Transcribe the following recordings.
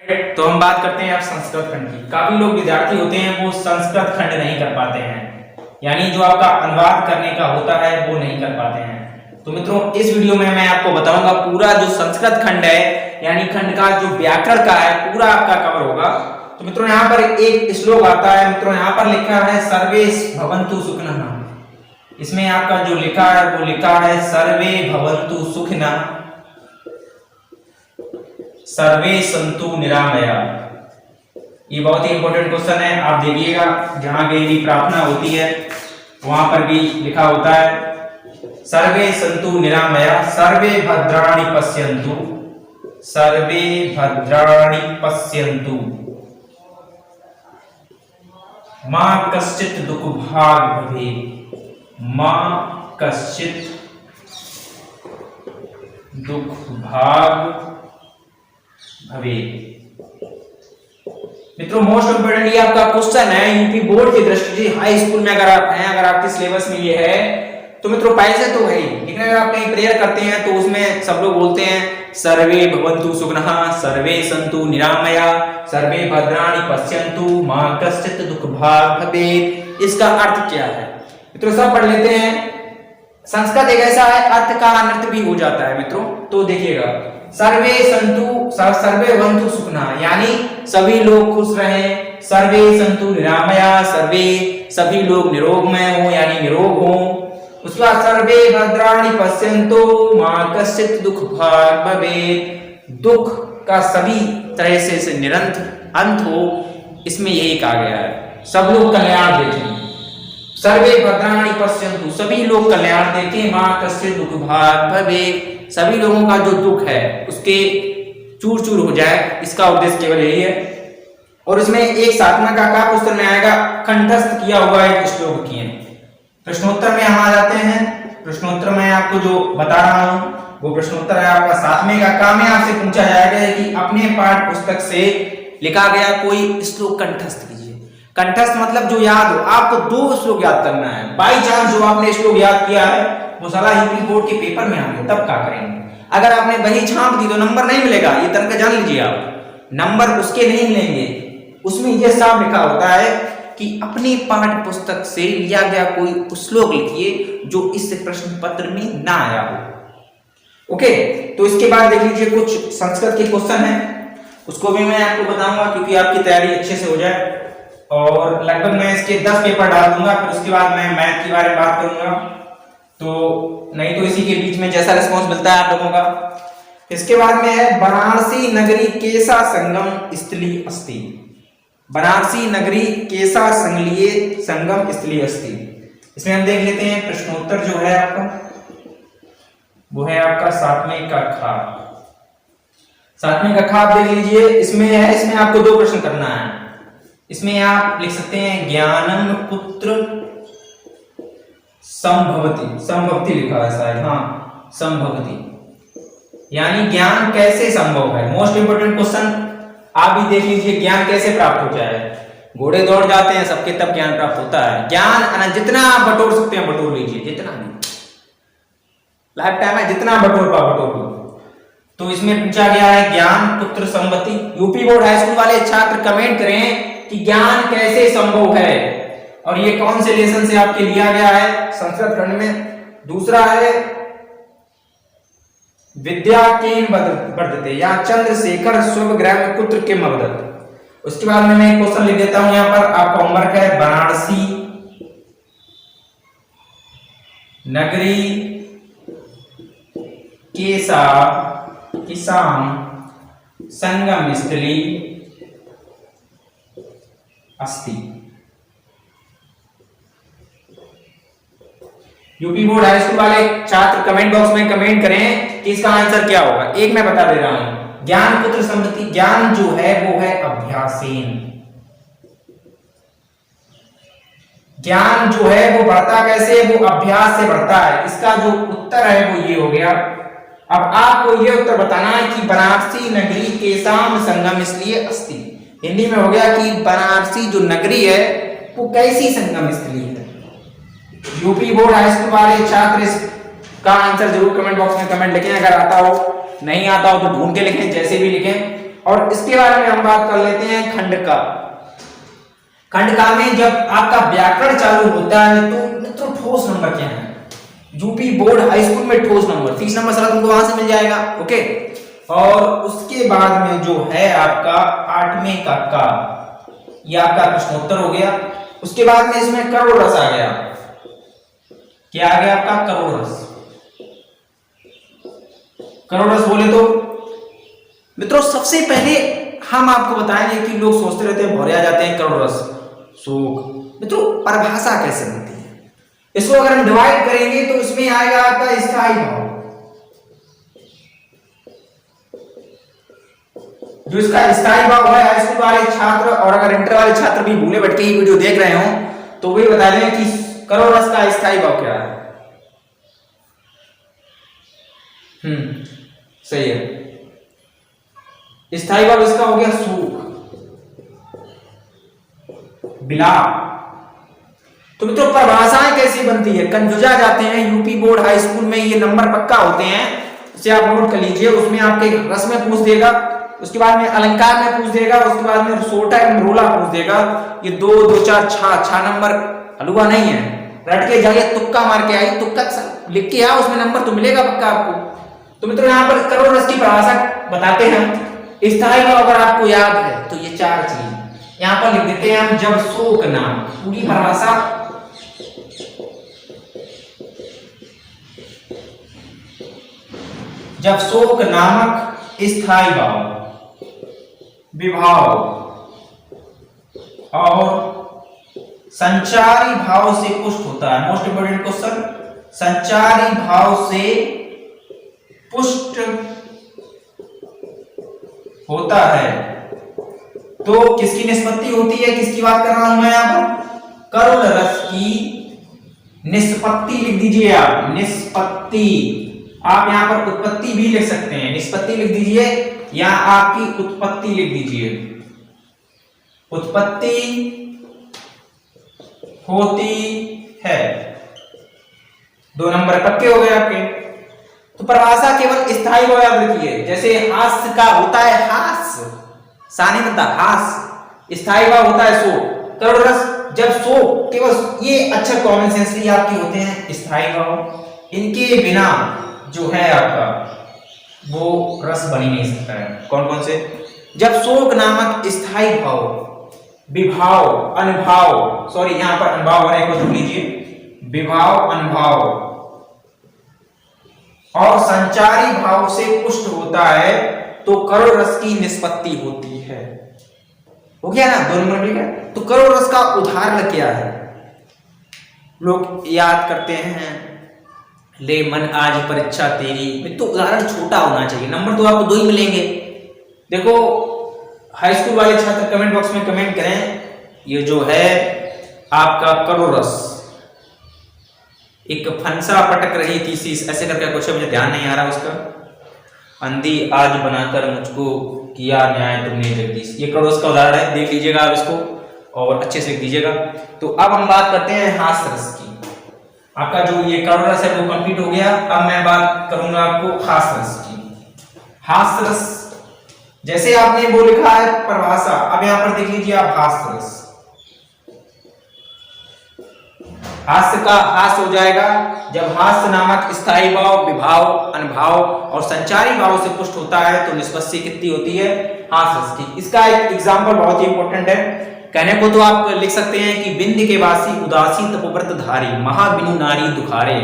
तो हम बात करते हैं अब संस्कृत खंड की। काफी लोग विद्यार्थी होते हैं वो संस्कृत खंड नहीं कर पाते हैं, यानी जो आपका अनुवाद करने का होता है वो नहीं कर पाते हैं। तो मित्रों इस वीडियो में मैं आपको बताऊंगा पूरा जो संस्कृत खंड है यानी खंड का जो व्याकरण का है पूरा आपका कवर होगा। तो मित्रों यहाँ पर एक श्लोक आता है, मित्रों यहाँ पर लिखा है सर्वे भवन्तु सुखिनः। इसमें आपका जो लिखा है वो लिखा है सर्वे भवन्तु सुखिनः सर्वे सन्तु निरामया। ये बहुत ही इंपॉर्टेंट क्वेश्चन है, आप देखिएगा जहां कहीं भी प्रार्थना होती है वहां पर भी लिखा होता है सर्वे सन्तु निरामया सर्वे भद्राणि पश्यन्तु सर्वे भद्राणि पश्यन्तु मां कश्चित् दुःखभाग् भवेत् मां कश्चित् दुःखभाग् भवेत्। मित्रों मोस्ट इंपोर्टेंट ये आपका क्वेश्चन है यूपी बोर्ड की दृष्टि से। हाई स्कूल में अगर आप हैं, अगर आपके सिलेबस में ये है तो मित्रों पैसे तो है ही, लेकिन अगर आप कहीं प्रेयर करते हैं तो उसमें सब लोग बोलते हैं सर्वे भवन्तु सुखिनः सर्वे सन्तु निरामया सर्वे भद्राणि पश्यन्तु मां कश्चित् दुःखभाग् भवेत्। इसका अर्थ क्या है मित्रों सब पढ़ लेते हैं। संस्कृत एक ऐसा है अर्थ का अनर्थ भी हो जाता है मित्रों। तो देखिएगा सर्वे सन्तु सर्वे भवन्तु सुखिनः यानी सभी लोग खुश रहें, सर्वे सन्तु निरामया सर्वे सभी लोग निरोगमय हो यानी निरोग हो। उसके बाद सर्वे भद्राणि पश्यन्तु मां कश्चित् दुःखभाग् भवेत्। दुख का सभी तरह से निरंतर अंत हो, इसमें यही कहा गया है सब लोग कल्याण देखें। सर्वे भद्राणि पश्यन्तु सभी लोग कल्याण देखें मां कश्चित् दुःखभाग् भवेत् सभी लोगों का जो दुख है उसके चूर चूर हो जाए, इसका उद्देश्य केवल यही है। और इसमें एक सातवां का क्वेश्चन में आएगा कंठस्थ किया हुआ एक श्लोक किए। प्रश्नोत्तर में हम आ जाते हैं। प्रश्नोत्तर में आपको जो बता रहा हूं वो प्रश्नोत्तर है आपका सातवें का में आपसे पूछा जाएगा कि अपने पाठ पुस्तक से लिखा गया कोई श्लोक कंठस्थ कीजिए। कंठस्थ मतलब जो याद हो, आपको 2 श्लोक याद करना है। बाई चांस जो आपने श्लोक याद किया है वो साला यूपी बोर्ड के पेपर में आ गया तब क्या करेंगे। अगर आपने वही छाप दी तो नंबर नहीं मिलेगा, ये तरीका जान लीजिए आप, नंबर उसके नहीं मिलेंगे। उसमें ये साफ लिखा होता है कि अपनी पाठ्य पुस्तक से लिया गया कोई श्लोक लिखिए जो इस प्रश्न पत्र में ना आया हो। ओके, तो इसके बाद देख लीजिए कुछ संस्कृत के क्वेश्चन है, उसको भी मैं आपको बताऊंगा क्योंकि आपकी तैयारी अच्छे से हो जाए। और लगभग मैं इसके 10 पेपर डाल दूंगा, फिर उसके बाद मैं मैथ के बारे में बात करूंगा। तो नहीं तो इसी के बीच में जैसा रिस्पॉन्स मिलता है आप लोगों का। इसके बाद में है वाराणसी नगरी केसा संगम स्थली अस्ति। वाराणसी नगरी केसा संगम स्थली अस्ति। इसमें हम देख लेते हैं प्रश्नोत्तर जो है आपका वो है आपका 7वें का खा। 7वें का खा आप देख लीजिए। इसमें है, इसमें आपको 2 प्रश्न करना है। इसमें आप लिख सकते हैं ज्ञानम पुत्र संभवती लिखा है शायद, हाँ संभवती यानी ज्ञान कैसे संभव है। मोस्ट इंपोर्टेंट क्वेश्चन आप भी देख लीजिए, ज्ञान कैसे प्राप्त होता है। घोड़े दौड़ जाते हैं सबके तब ज्ञान प्राप्त होता है। ज्ञान जितना आप बटोर सकते हैं बटोर लीजिए, जितना भी लाइफ टाइम है जितना बटोर लो। तो इसमें पूछा गया है ज्ञान पुत्र संभवती। यूपी बोर्ड हाई स्कूल वाले छात्र कमेंट करें कि ज्ञान कैसे संभव है और ये कौन से लेसन से आपके लिया गया है संस्कृत खंड में। दूसरा है विद्या केन वर्धते या चंद्रशेखर स्वग्राम पुत्र के मवदत। उसके बाद में मैं एक क्वेश्चन लिख देता हूं, यहां पर आपका होमवर्क है वाराणसी नगरी केसा किसान संगम स्थली अस्ति। यूपी बोर्ड हाई स्कूल वाले छात्र कमेंट बॉक्स में कमेंट करें कि इसका आंसर क्या होगा। एक मैं बता दे रहा हूं, ज्ञान पुत्र संपत्ति, ज्ञान जो है वो है अभ्यासेन। ज्ञान जो है वो बढ़ता कैसे, वो अभ्यास से बढ़ता है। इसका जो उत्तर है वो ये हो गया। अब आपको ये उत्तर बताना है कि वाराणसी नगरी केसाम संगम इसलिए अस्ति। हिंदी में हो गया कि वाराणसी जो नगरी है वो कैसी संगम स्थली है। यूपी बोर्ड हाई स्कूल वाले छात्र इसका आंसर जरूर कमेंट बॉक्स में कमेंट लिखें। अगर आता हो, नहीं आता हो तो ढूंढ के लिखें, जैसे भी लिखें। और इसके बारे में हम बात कर लेते हैं खंड का। खंड का में जब आपका व्याकरण चालू होता है तो मित्रों ठोस नंबर क्या है? यूपी बोर्ड हाई स्कूल में ठोस नंबर 30 नंबर सारा तुमको वहां से मिल जाएगा। ओके, और उसके बाद में जो है आपका 8वें का ये आपका प्रश्नोत्तर हो गया। उसके बाद में इसमें करोड़ रस आ गया। क्या आ गया आपका? करोड़ रस। करोड़ रस बोले तो मित्रों सबसे पहले हम आपको बताएंगे कि लोग सोचते रहते हैं भौरे आ जाते हैं करोड़ रस शोक। मित्रों परिभाषा कैसे बनती है, इसको अगर हम डिवाइड करेंगे तो इसमें आएगा आपका स्थायी भाव। जो इसका स्थायी भाव है, हाई स्कूल वाले छात्र और अगर इंटर वाले छात्र भी भूले भटके ही वीडियो देख रहे हो तो वही बता दें कि करोड़ रस का स्थायी भाव क्या है। सही है, स्थायी भाव इसका हो गया सूख, बिलाप। तो मित्रों परिभाषाएं कैसी बनती है, कंफ्यूज आ जाते हैं। यूपी बोर्ड हाई स्कूल में ये नंबर पक्का होते हैं, इसे आप नोट कर लीजिए। उसमें आपके रस में पूछ देगा, उसके बाद में अलंकार में पूछ देगा, उसके बाद में सोटा एवं रोला पूछ देगा। ये 2 2 4 6 नंबर हलवा नहीं है, रट के जाइए, तुक्का मार के आइए, तुक्का लिख के आओ, उसमें नंबर तो मिलेगा पक्का आपको। तो मित्रों यहाँ पर करोड़ रस की परिभाषा बताते हैं। स्थायी भाव अगर आपको याद है तो ये 4 चीज यहाँ पर लिख देते हैं हम। जब शोक नाम, पूरी परिभाषा जब शोक नामक स्थायी भाव, विभाव और संचारी भाव से पुष्ट होता है। मोस्ट इंपोर्टेंट क्वेश्चन, संचारी भाव से पुष्ट होता है तो किसकी निष्पत्ति होती है? किसकी बात कर रहा हूं मैं यहां पर? करोड़ रस की निष्पत्ति लिख दीजिए आप। निष्पत्ति, आप यहां पर उत्पत्ति भी लिख सकते हैं, निष्पत्ति लिख दीजिए या आपकी उत्पत्ति लिख दीजिए। उत्पत्ति होती है। 2 नंबर पक्के हो गए आपके। तो परिभाषा केवल स्थायी भाव याद रखिए। जैसे हास्य का होता है हास्य, सानी बनता हास्य, स्थायी भाव होता है सो। करोड़ रस जब सो, केवल ये अच्छा कॉमन सेंस भी आपके होते हैं स्थायी भाव। इनके बिना जो है आपका वो रस बन ही नहीं सकता है। कौन कौन से? जब शोक नामक स्थायी भाव, विभाव, अनुभाव, सॉरी यहां पर अनुभाव होने को जोड़ लीजिए, विभाव, अनुभाव और संचारी भाव से पुष्ट होता है तो करोड़ रस की निष्पत्ति होती है। हो गया ना 2 नंबर? ठीक है। तो करोड़ रस का उदाहरण क्या है? लोग याद करते हैं, ले मन आज परीक्षा तेरी। तो उदाहरण छोटा होना चाहिए, नंबर तो आपको 2 ही मिलेंगे। देखो हाई स्कूल वाले छात्र कमेंट बॉक्स में कमेंट करें, ये जो है आपका करोड़ रस, एक फंसा पटक रही थी शीश, ऐसे करके कुछ मुझे ध्यान नहीं आ रहा उसका। अंधी आज बनाकर मुझको किया न्याय तुमने जगदीश, ये करोड़ रस का उदाहरण है, देख लीजिएगा आप इसको और अच्छे से लिख दीजिएगा। तो अब हम बात करते हैं हास्य रस की। आपका जो ये करोड़ रस है वो कंप्लीट हो गया। अब मैं बात करूंगा आपको हास्य रस की। हास्य रस जैसे आपने वो लिखा है परिभाषा, अब यहां पर देख लीजिए आप हास्य रस। हास्य का हास्य हो जाएगा जब हास्य नामक स्थायी भाव, विभाव, अनुभाव और संचारी भाव से पुष्ट होता है तो निष्पत्ति कितनी होती है? हास्य रस की। इसका एक एग्जांपल बहुत ही इंपॉर्टेंट है। कहने को तो आप लिख सकते हैं कि बिंद के वासी उदासी तपोव्रत धारी, महाबिनु नारी दुखारे,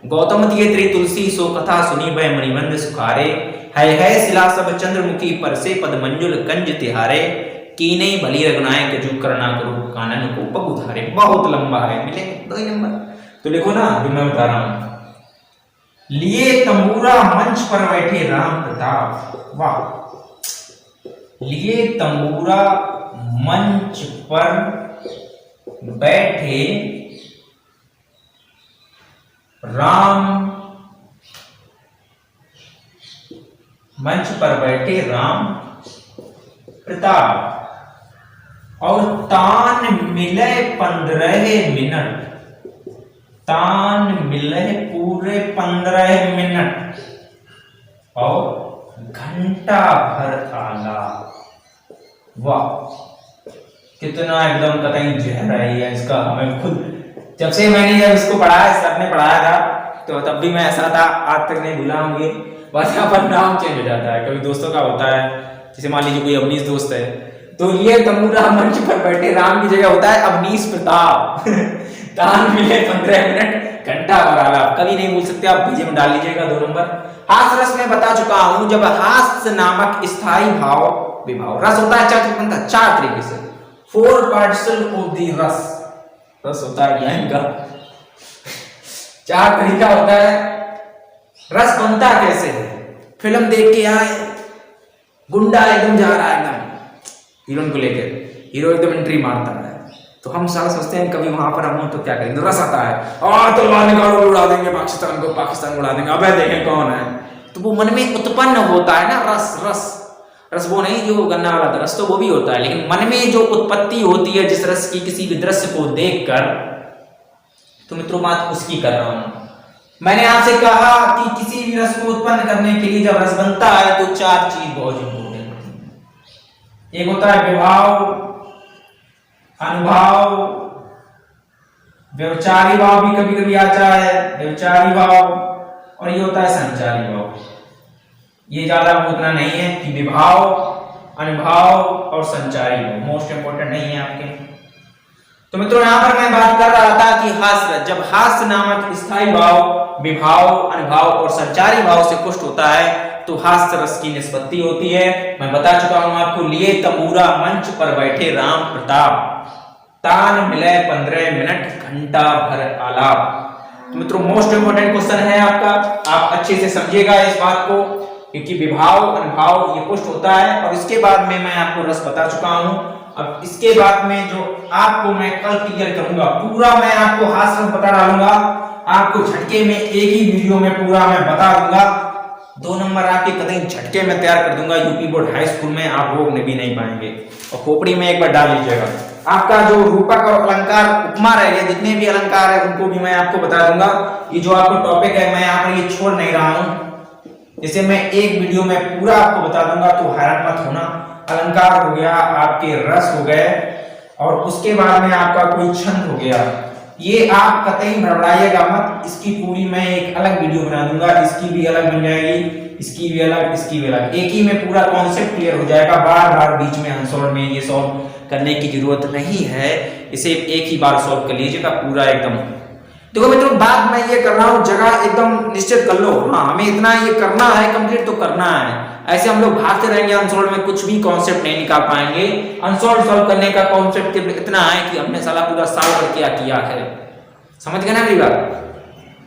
गौतम दिए त्रि तुलसी सो कथा सुनी भय मणिबंध सुखारे, है शिला सब चंद्रमुखी पर से पद मंजुल कंज तिहारे, कीने भली रघुनायक जो करना करो कानन को पग उधारे। बहुत लंबा है, मिलेंगे 2 ही नंबर। तो लिखो ना, जो मैं बता रहा हूं। लिए तंबूरा मंच पर बैठे राम प्रताप, वाह। लिए तंबूरा मंच पर बैठे राम, मंच पर बैठे राम प्रताप, और तान मिले 15 मिनट, तान मिले पूरे 15 मिनट, और घंटा भर आलाप। वाह, कितना एकदम कतई गहराई है इसका। हमें खुद जब से मैंने जब इसको पढ़ा है, सर ने पढ़ाया था, तो तब भी मैं ऐसा था, आज तक नहीं भूला हूँ ये। बस यहाँ पर नाम चेंज हो जाता है, कभी दोस्तों का होता है, जैसे मान लीजिए कोई अवनीश दोस्त है, तो ये तंबूरा मंच पर बैठे राम की जगह होता है अवनीश प्रताप। तान मिले 15 मिनट घंटा भर आलाप। कभी नहीं भूल सकते आप, बीजे में डाल लीजिएगा 2 नंबर। हास रस में बता चुका हूं, जब हास नामक स्थायी भाव विभाव, रस होता है चार तरीके से, 4 पार्टिकल ऑफ द रस। रस होता है ज्ञान का 4 तरीका होता है। रस बनता कैसे है? फिल्म देख के आए, गुंडा एकदम जा रहा है एकदम हीरोइन को लेकर, हीरो एकदम एंट्री मारता है, तो हम सारा सोचते हैं कभी वहां पर हम हो तो क्या करेंगे, रस आता है, और तलवार निकालो उड़ा देंगे पाकिस्तान को, पाकिस्तान उड़ा देंगे, अबे देखें कौन है। तो वो मन में उत्पन्न होता है ना रस। रस रस वो नहीं जो गन्ना वाला था, रस तो वो भी होता है, लेकिन मन में जो उत्पत्ति होती है जिस रस की किसी भी दृश्य को देखकर, तो मित्रों बात उसकी कर रहा हूं। मैंने आपसे कहा कि किसी भी रस को उत्पन्न करने के लिए जब रस बनता है तो 4 चीज बहुत इंपॉर्टेंट होती है। एक होता है विभाव, अनुभाव, व्यवचारी भाव भी कभी कभी आता है, व्यवचारी भाव, और ये होता है संचारी भाव। ये ज्यादा उतना नहीं है कि विभाव, अनुभाव और संचारी भाव मोस्ट इंपोर्टेंट नहीं है आपके। तो मित्रों यहां पर मैं बात कर रहा था कि हास्य, जब हास्य नामक स्थायी भाव विभाव, अनुभाव और संचारी भाव से पुष्ट होता है तो हास्य रस की निष्पत्ति होती है। मैं बता चुका हूं आपको, लिए तंबूरा मंच पर बैठे राम प्रताप, तान मिले 15 मिनट घंटा भर आलाप। तो मित्रों मोस्ट इंपोर्टेंट क्वेश्चन है आपका, आप अच्छे से समझिएगा इस बात को, क्योंकि विभाव अनुभाव ये पुष्ट होता है। और इसके बाद में मैं आपको रस बता चुका हूं। अब इसके बाद में जो आपको मैं कल क्लियर करूंगा, पूरा मैं आपको हाथ से बता डालूंगा, आपको झटके में एक ही वीडियो में पूरा मैं बता दूंगा। 2 नंबर आपके कतई झटके में तैयार कर दूंगा यूपी बोर्ड हाई स्कूल में, आप रोक भी नहीं पाएंगे। और खोपड़ी में एक बार डाल लीजिएगा। आपका जो रूपक और अलंकार उपमा रह गए, जितने भी अलंकार है उनको भी मैं आपको बता दूंगा। ये जो आपको टॉपिक है मैं यहाँ पर ये छोड़ नहीं रहा हूँ, इसे मैं एक वीडियो में पूरा आपको बता दूंगा, तो हैरान मत होना। अलंकार हो गया, आपके रस हो गए, और उसके बाद में आपका कोई छंद हो गया, ये आप कतई घबराइएगा मत। इसकी पूरी मैं एक अलग वीडियो बना दूंगा, इसकी भी अलग बन जाएगी, इसकी भी अलग, इसकी भी अलग, एक ही में पूरा कॉन्सेप्ट क्लियर हो जाएगा। बार बार बीच में अनसॉल्व में ये सॉल्व करने की जरूरत नहीं है, इसे एक ही बार सॉल्व कर लीजिएगा पूरा एकदम। देखो मित्रों बात मैं ये कर रहा हूँ, जगह एकदम निश्चित कर लो, हाँ हमें इतना ये करना है, कंप्लीट तो करना है। ऐसे हम लोग भागते रहेंगे अनसॉल्व में, कुछ भी कॉन्सेप्ट नहीं निकाल पाएंगे। अनसॉल्व सॉल्व करने का कॉन्सेप्ट इतना है कि हमने साला पूरा साल भर क्या किया है, समझ गए ना मेरी बात।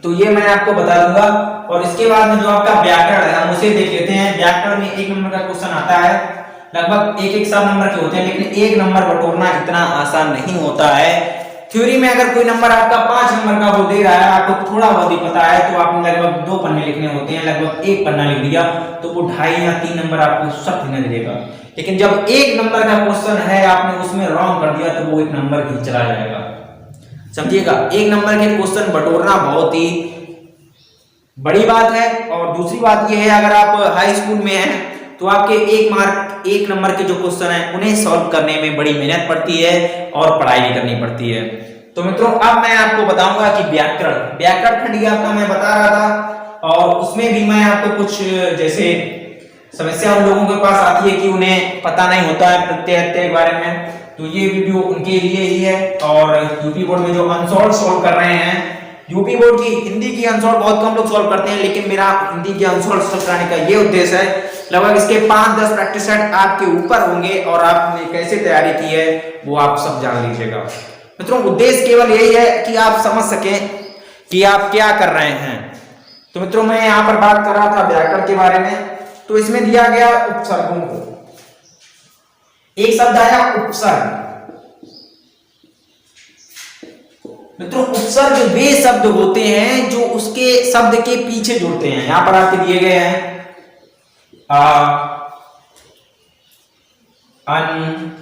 तो ये मैं आपको बता दूंगा। और इसके बाद में जो आपका व्याकरण है हम उसे देख लेते हैं। व्याकरण में 1 नंबर का क्वेश्चन आता है, लगभग 1-1 सब नंबर के होते हैं, लेकिन 1 नंबर बटोरना इतना आसान नहीं होता है। थ्योरी में अगर कोई नंबर आपका 5 नंबर का वो दे रहा है, आपको थोड़ा बहुत ही पता है, तो आपने लगभग 2 पन्ने लिखने होते हैं, लगभग 1 पन्ना लिख दिया तो वो 2.5 या 3 नंबर आपको सब लिखने देगा। लेकिन जब 1 नंबर का क्वेश्चन है, आपने उसमें रॉन्ग कर दिया तो वो 1 नंबर भी चला जाएगा, समझिएगा। 1 नंबर के क्वेश्चन बटोरना बहुत ही बड़ी बात है। और दूसरी बात यह है, अगर आप हाई स्कूल में हैं तो आपके 1 नंबर के जो क्वेश्चन है उन्हें सॉल्व करने में बड़ी मेहनत पड़ती है और पढ़ाई भी करनी पड़ती है। तो मित्रों अब मैं आपको बताऊंगा कि व्याकरण खंड आपका मैं बता रहा था, और उसमें भी मैं आपको कुछ जैसे समस्या उन लोगों के पास आती है कि उन्हें पता नहीं होता है प्रत्यय के बारे में, तो ये वीडियो उनके लिए ही है। और यूपी बोर्ड में जो अनसॉल्व सॉल्व कर रहे हैं, यूपी बोर्ड की हिंदी की अनसॉल्व बहुत कम लोग सॉल्व करते हैं, लेकिन मेरा हिंदी की अनसॉल्व सॉल्व कराने का ये उद्देश्य है। लगभग इसके 5-10 प्रैक्टिस सेट आपके ऊपर होंगे, और आपने कैसे तैयारी की है वो आप सब जान लीजिएगा। मित्रों उद्देश्य केवल यही है कि आप समझ सकें कि आप क्या कर रहे हैं। तो मित्रों मैं यहाँ पर बात कर रहा था व्याकरण के बारे में, तो इसमें दिया गया उपसर्गों को, एक शब्द आया उपसर्ग। मित्रों उपसर्ग वे शब्द होते हैं जो उसके शब्द के पीछे जुड़ते हैं। यहां पर आपके दिए गए हैं आ, अन,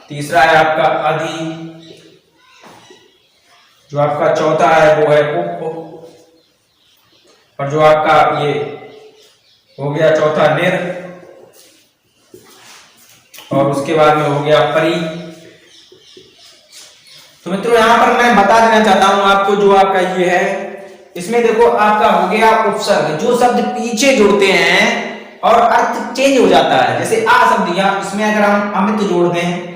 तीसरा है आपका अधि, जो आपका चौथा है वो है उप, और जो आपका ये हो गया चौथा निर, और उसके बाद में हो गया परी। तो मित्रों यहाँ पर मैं बता देना चाहता हूं आपको, जो आपका ये है, इसमें देखो आपका हो गया उपसर्ग, जो शब्द पीछे जुड़ते हैं और अर्थ चेंज हो जाता है। जैसे आ शब्द दिया, इसमें अगर हम अमित जोड़ दें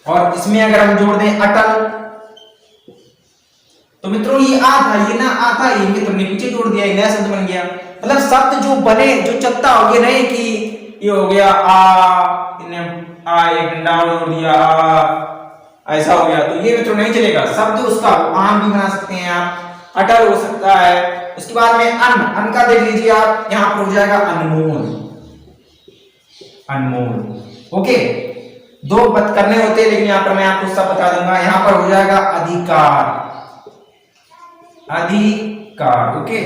और इसमें अगर हम जोड़ दें अटल, तो मित्रों ये आ था, ये ना आ था, ये तुमने पीछे जोड़ दिया, नया शब्द बन गया। मतलब शब्द जो बने, जो चलता हो गया, नहीं कि ये हो गया आ, एक डंडा जोड़ दिया ऐसा हो गया, तो ये मित्रों नहीं चलेगा। शब्द उसका आम भी बना सकते हैं आप, अटल हो सकता है। उसके बाद में अन का देख लीजिए आप, यहां पर हो जाएगा अनमोल, अनमोल। ओके, दो पद करने होते हैं, लेकिन यहां पर मैं आपको सब बता दूंगा। यहां पर हो जाएगा अधिकार, अधिकार। ओके,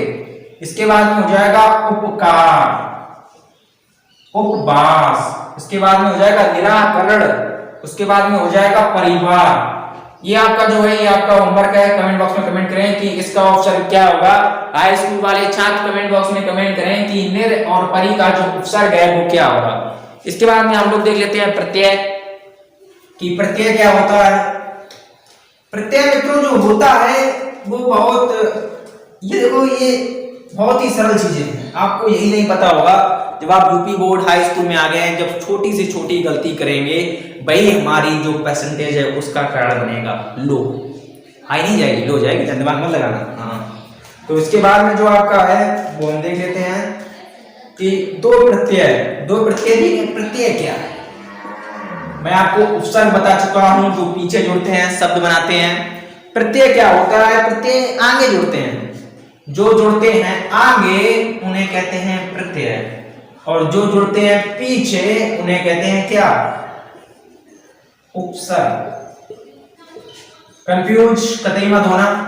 इसके बाद में हो जाएगा उपकार, उपवास। इसके बाद में हो जाएगा निराकरण। उसके बाद में हो जाएगा परिवार। ये आपका जो है, ये आपका होमवर्क है। कमेंट बॉक्स में कमेंट करें कि इसका उपसर्ग क्या होगा। हाई स्कूल वाले छात्र कमेंट बॉक्स में कमेंट करें कि निर और परी का जो उपसर्ग है वो क्या होगा। इसके बाद में हम लोग देख लेते हैं प्रत्यय, कि प्रत्यय क्या होता है। प्रत्यय मित्रों जो होता है वो बहुत, ये देखो, ये बहुत ही सरल चीजें हैं, आपको यही नहीं पता होगा। जब आप यूपी बोर्ड हाई स्कूल में आ गए हैं, जब छोटी से छोटी गलती करेंगे, भाई हमारी जो परसेंटेज है उसका कारण बनेगा लो, हाई नहीं जाएगी, लो जाएगी, दिमाग मत लगाना। हाँ, तो इसके बाद में जो आपका है वो हम देख लेते हैं कि दो प्रत्यय, दो प्रत्यय, प्रत्यय क्या है। मैं आपको उपसर्ग बता चुका हूं, जो पीछे जुड़ते हैं, शब्द बनाते हैं। प्रत्यय क्या होता है, प्रत्यय आगे जुड़ते हैं, जो जुड़ते हैं आगे उन्हें कहते हैं प्रत्यय, और जो जुड़ते हैं पीछे उन्हें कहते हैं क्या, उपसर्ग। कंफ्यूज कतई मत होना।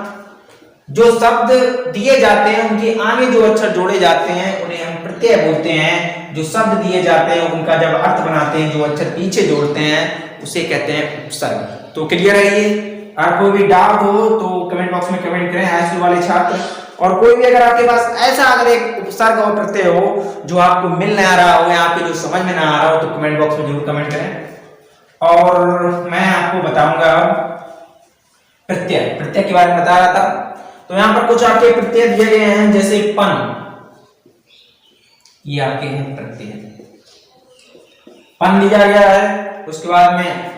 जो शब्द दिए जाते हैं उनके आगे जो अक्षर जोड़े जाते हैं उन्हें हम प्रत्यय बोलते हैं। जो शब्द दिए जाते हैं उनका जब अर्थ बनाते हैं, जो अक्षर पीछे जोड़ते हैं, उसे कहते हैं उपसर्ग। तो क्लियर है ये। अगर कोई भी डाउट हो तो कमेंट बॉक्स में कमेंट करें, हाई स्कूल वाले छात्र। और कोई भी अगर आपके पास ऐसा अगर एक उपसर्ग और प्रत्यय हो जो आपको मिल नहीं आ रहा हो, यहाँ पे जो समझ में ना आ रहा हो, तो कमेंट बॉक्स में जरूर कमेंट करें। और मैं आपको बताऊंगा प्रत्यय, प्रत्यय के बारे में बता रहा था। तो यहाँ पर कुछ आपके प्रत्यय दिए गए हैं, जैसे पन, ये आपके हैं प्रत्यय, पन दिया गया है। उसके बाद में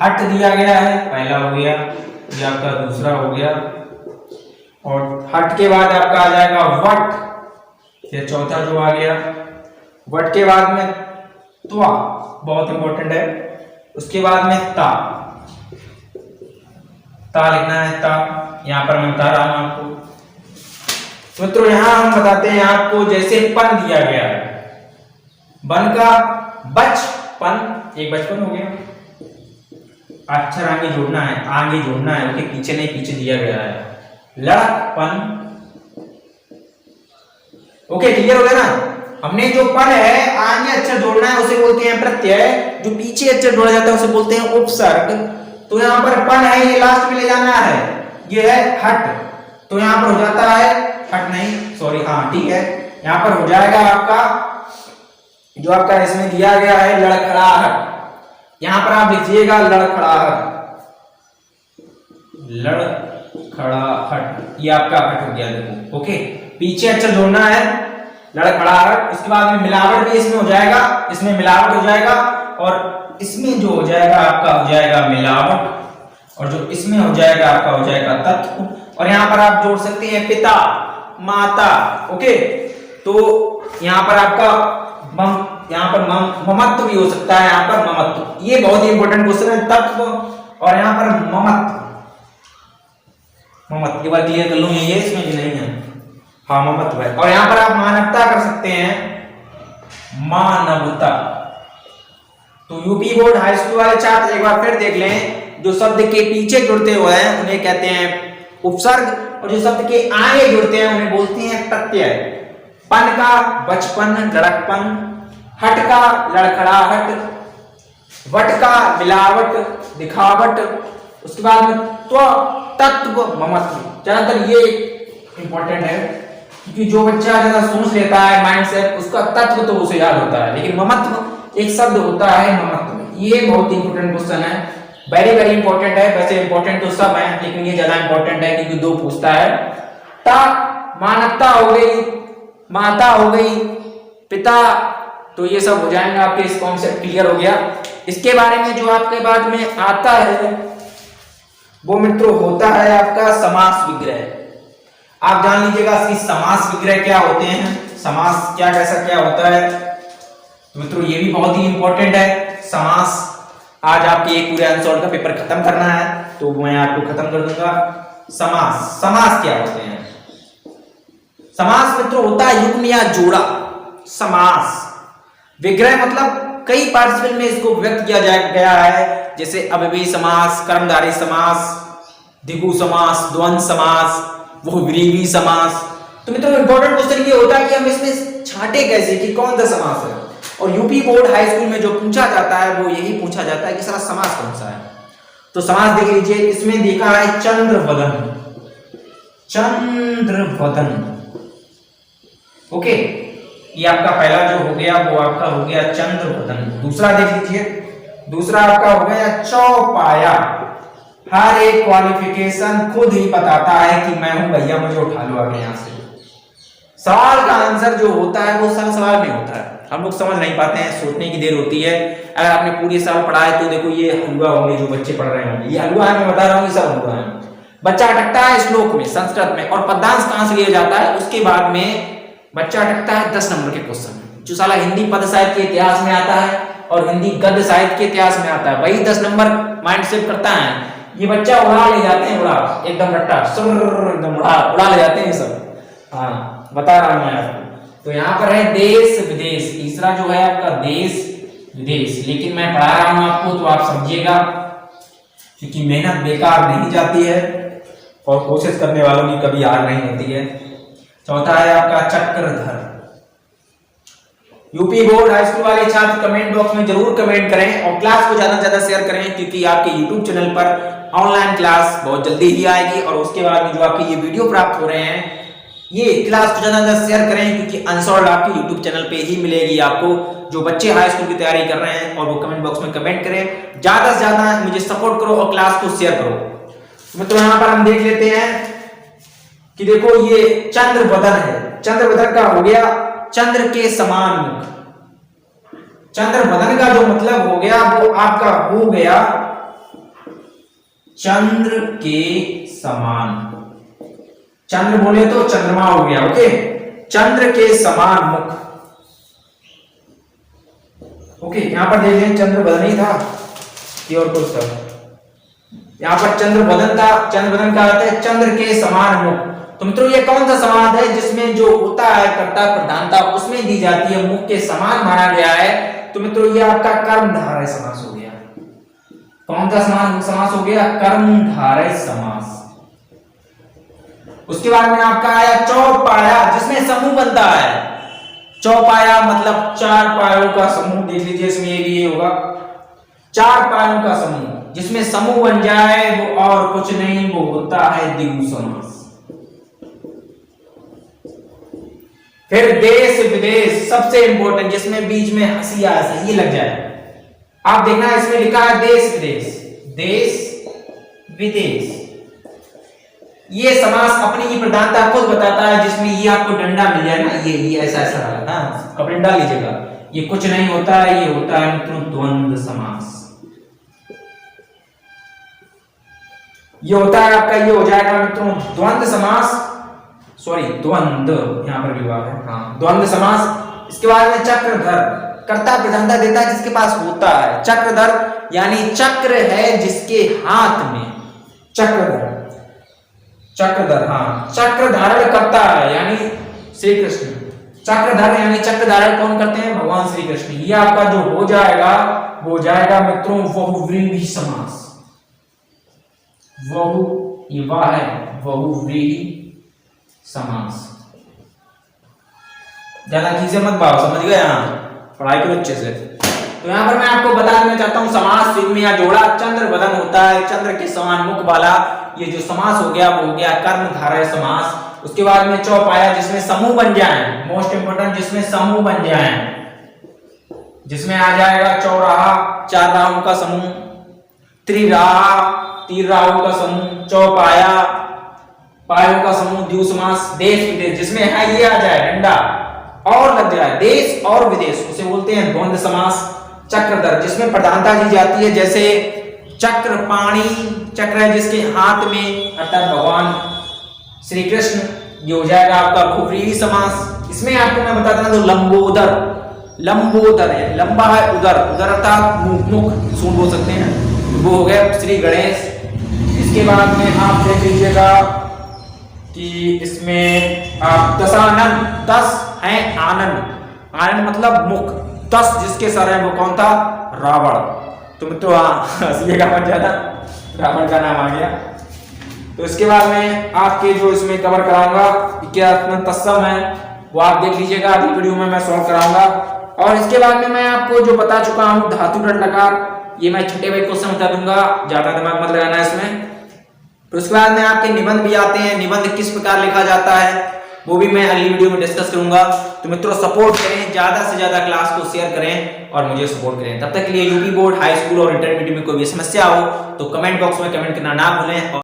हट दिया गया है, पहला हो गया, ये आपका दूसरा हो गया, और हट के बाद आपका आ जाएगा वट, ये चौथा जो आ गया। वट के बाद में त्वा, बहुत इंपॉर्टेंट है। उसके बाद में ता, ता लिखना है, ता, यहां पर मैं बता रहा हूं आपको। मित्रों यहां हम बताते हैं आपको, जैसे पन दिया गया है, बन का बचपन, एक बचपन हो गया, अक्षर आगे जोड़ना है, आगे जोड़ना है, ओके, पीछे नहीं, पीछे दिया गया है। लड़कपन, ओके, क्लियर हो गया ना। हमने जो पन है आगे अक्षर जोड़ना है उसे बोलते हैं प्रत्यय, जो पीछे अक्षर जोड़ा जाता है उसे बोलते हैं उपसर्ग। तो यहाँ पर पन है, ये लास्ट में ले जाना है, ये है हट, तो यहाँ पर हो जाता है हट नहीं, सॉरी, हाँ ठीक है, यहाँ पर हो जाएगा आपका जो आपका इसमें दिया गया है लड़खड़ाहट। यहां पर आप लिखिएगा लड़खड़ाहट, लड़खड़ाहट, ये आपका हट हो गया, देखो, ओके, पीछे अक्षर जोड़ना है, लड़खड़ाहट। उसके बाद में मिलावट भी इसमें हो जाएगा, इसमें मिलावट हो जाएगा, और इसमें जो हो जाएगा आपका हो जाएगा मिलावट, और जो इसमें हो जाएगा आपका हो जाएगा तत्व। और यहां पर आप जोड़ सकते हैं पिता, माता, ओके। तो यहां पर आपका यहाँ पर ममत्व भी हो सकता है, यहाँ पर ममत्व, ये बहुत ही इंपॉर्टेंट क्वेश्चन है, तत्व और यहाँ पर ममत्व, ममत्व के बाद क्लियर कर लूं, ये इसमें भी नहीं है, हाँ ममत्व है। और यहाँ पर आप मानवता कर सकते हैं, मानवता। तो यूपी बोर्ड हाई स्कूल वाले छात्र एक बार फिर देख लें, जो शब्द के पीछे जुड़ते हुए हैं उन्हें कहते हैं उपसर्ग, और जो शब्द के आगे जुड़ते हैं उन्हें बोलते हैं प्रत्यय। पन का बचपन, लड़कपन, हट का लड़खड़ाहट, वट का मिलावट, दिखावट, उसके बाद में त्व, तत्व, ममत्व। ज्यादातर ये इंपॉर्टेंट है, क्योंकि जो बच्चा ज्यादा सोच लेता है माइंड से, उसका तत्व तो उसे याद होता है, लेकिन ममत्व एक शब्द होता है ममत्व। ये बहुत इंपॉर्टेंट क्वेश्चन है, वेरी वेरी इंपॉर्टेंट है। वैसे इंपॉर्टेंट तो सब है, लेकिन ये ज्यादा इंपॉर्टेंट है क्योंकि दो पूछता है। ता मानवता हो गई, माता हो गई, पिता, तो ये सब हो जाएंगे आपके, इस कॉन्सेप्ट क्लियर हो गया। इसके बारे में जो आपके बाद में आता है वो मित्रों होता है आपका समास विग्रह। आप जान लीजिएगा कि समास विग्रह क्या होते हैं, समास क्या कैसा क्या होता है। तो मित्रों ये भी बहुत ही इंपॉर्टेंट है समास। आज आपके एक पूरे अनसॉल्व का पेपर खत्म करना है तो मैं आपको खत्म कर दूंगा। समास, समास क्या होते हैं? समास मित्रों होता है युग्म या जोड़ा। समास विग्रह मतलब कई पार्टिसिपल में इसको व्यक्त किया गया है, जैसे अव्ययी समास, कर्मधारय समास, द्विगु समास, द्वंद्व समास, बहुव्रीहि समास। तो मित्रों इंपॉर्टेंट क्वेश्चन ये होता है कि हम इसमें छांटे कैसे कि कौन सा समास है। और यूपी बोर्ड हाई स्कूल में जो पूछा जाता है वो यही पूछा जाता है कि सारा समास कौन सा है। तो समास देख लीजिए, इसमें देखा है चंद्रवदन, चंद्रवदन, ओके, ये आपका पहला जो हो गया वो आपका हो गया चंद्रवदन। दूसरा देख लीजिए, दूसरा आपका हो गया चौपाया। हर एक क्वालिफिकेशन खुद ही बताता है कि मैं हूं भैया, मुझे उठा लो आगे यहां से। सवाल का आंसर जो होता है वो सरल सवाल में होता है, हम लोग समझ नहीं पाते हैं, सोचने की देर होती है। अगर आपने पूरी साल पढ़ा है तो देखो ये हलवा होंगे जो बच्चे पढ़ रहे होंगे, ये हलवा है, मैं बता रहा हूँ ये सब हलवा है। बच्चा अटकता है श्लोक में, संस्कृत में, और पद्यांश कहां से लिया जाता है, उसके बाद में बच्चा अटकता है 10 नंबर के क्वेश्चन में, जो साला हिंदी पद साहित्य के इतिहास में आता है और हिंदी गद्य साहित्य के इतिहास में आता है, वही 10 नंबर माइंड सेट करता है। ये बच्चा उड़ा ले जाते हैं, उड़ा एकदम रट्टा एकदम उड़ा ले जाते हैं सब। हाँ बता रहा हूं मैं आपको। तो यहाँ पर है देश विदेश, तीसरा जो है आपका देश विदेश, लेकिन मैं पढ़ा रहा हूं आपको तो आप समझिएगा, क्योंकि मेहनत बेकार नहीं जाती है और कोशिश करने वालों की कभी हार नहीं होती है। चौथा है आपका Chakradhar. UP board high school वाले छात्र कमेंट बॉक्स में जरूर कमेंट करें और क्लास को ज्यादा से ज्यादा शेयर करें, क्योंकि आपके यूट्यूब चैनल पर ऑनलाइन क्लास बहुत जल्दी ही आएगी। और उसके बाद में जो आपके ये वीडियो प्राप्त हो रहे हैं, ये क्लास को ज्यादा से ज्यादा शेयर करें, क्योंकि अनसॉल्व आपके यूट्यूब चैनल पे ही मिलेगी आपको। जो बच्चे हाई स्कूल की तैयारी कर रहे हैं और वो कमेंट बॉक्स में कमेंट करें, ज्यादा से ज्यादा मुझे सपोर्ट करो और क्लास को शेयर करो। तो यहाँ पर हम देख लेते हैं कि देखो ये चंद्रवदन है, चंद्रवदन का हो गया चंद्र के समान मुख। चंद्रवदन का जो मतलब हो गया वो आपका हो गया चंद्र के समान। चंद्र बोले तो चंद्रमा हो गया, ओके, चंद्र के समान मुख, ओके। यहां पर देख लें चंद्रवदन ही था कि और कुछ था, यहां पर चंद्रवदन था। चंद्रवदन का अर्थ है चंद्र के समान मुख। तो मित्रों ये कौन सा समास है जिसमें जो होता है कर्ता प्रधानता उसमें दी जाती है, मुख के समान माना गया है। तो मित्रों ये आपका कर्मधारय समास हो गया। कौन सा समास हो गया? कर्मधारय समास। उसके बाद में आपका आया चौपाया, जिसमें समूह बनता है। चौपाया मतलब 4 पायों का समूह। देख लीजिए इसमें ये भी होगा 4 पायों का समूह, जिसमें समूह बन जाए वो और कुछ नहीं, वो होता है द्विगु समास। फिर देश विदेश, सबसे इंपॉर्टेंट, जिसमें बीच में हंसी आ सही लग जाए। आप देखना इसमें लिखा है देश विदेश, देश विदेश। ये समास अपनी ही प्रधानता खुद बताता है, जिसमें ये आपको डंडा मिल जाए ना, ये ऐसा ऐसा वाला, हाँ कपड़े डाल लीजिएगा, ये कुछ नहीं होता है, ये होता है मित्रों द्वंद्व समास। ये होता है आपका, ये हो जाएगा मित्रों द्वंद्व समास, सॉरी द्वंद्व, यहां पर विभाग है, हाँ द्वंद्व समास। इसके बाद में चक्रधर, कर्ता प्रधानता देता है जिसके पास होता है। चक्रधर यानी चक्र है जिसके हाथ में, चक्रधर, चक्रधर, हाँ चक्र धारण करता है यानी श्री कृष्ण। चक्रधर यानी चक्र धारण कौन करते हैं? भगवान श्री कृष्ण। ये आपका जो हो जाएगा वो जाएगा मित्रों बहुव्रीहि समास। ये वाह है बहुव्रीहि समास। ज्यादा चीजें मत भाव, समझ गए? यहाँ पढ़ाई करो अच्छे से। तो यहाँ पर मैं आपको बता देना चाहता हूँ समास युग्म या जोड़ा चंद्रवदन होता है, चंद्र के समान मुख वाला। ये जो समास हो गया वो हो गया कर्मधारय समास। उसके बाद में चौपाया जिसमें समूह बन जाए, मोस्ट इंपोर्टेंट जिसमें समूह बन जाए, जिसमें आ जाएगा चौराहा, 4 राहों का समूह, त्रिराहा, 3 राहों का समूह, चौपाया, पायों का समूह, द्विगु समास, देश विदेश जिसमें है ये आ जाए डंडा और लग जाए, देश और विदेश उसे बोलते हैं द्वंद्व समास, चक्रधर जिसमें प्रधानता दी जाती है, जैसे चक्रपाणी, चक्र है जिसके हाथ में अर्थात भगवान श्री कृष्ण, ये हो जाएगा आपका खुफरी समास। इसमें आपको मैं बताता हूं तो लंबोदर, लंबोदर है लंबा है, उदर, उदर अर्थात मुख, मुख सूंड बोल सकते हैं, वो हो गया श्री गणेश। इसके बाद में आप देख लीजिएगा कि इसमें आप दशानन, दस है आनंद, आनंद मतलब मुख, 10 जिसके सर है वो कौन था, रावण। तो मित्रों हंसिएगा मत ज्यादा, रावण का नाम आ गया। तो इसके बाद में आपके जो इसमें कवर कराऊंगा क्या तत्सम है वो आप देख लीजिएगा, अगली वीडियो में मैं सॉल्व कराऊंगा। और इसके बाद में मैं आपको जो बता चुका हूं धातु दंड लकार, ये मैं छोटे भाई क्वेश्चन बता दूंगा, ज्यादा दिमाग मत लगाना इसमें। तो उसके बाद में आपके निबंध भी आते हैं, निबंध किस प्रकार लिखा जाता है वो भी मैं अगली वीडियो में डिस्कस करूंगा। तो मित्रों सपोर्ट करें, ज्यादा से ज्यादा क्लास को शेयर करें और मुझे सपोर्ट करें। तब तक के लिए यूपी बोर्ड, हाई स्कूल और इंटरमीडिएट में कोई भी समस्या हो तो कमेंट बॉक्स में कमेंट करना ना भूलें।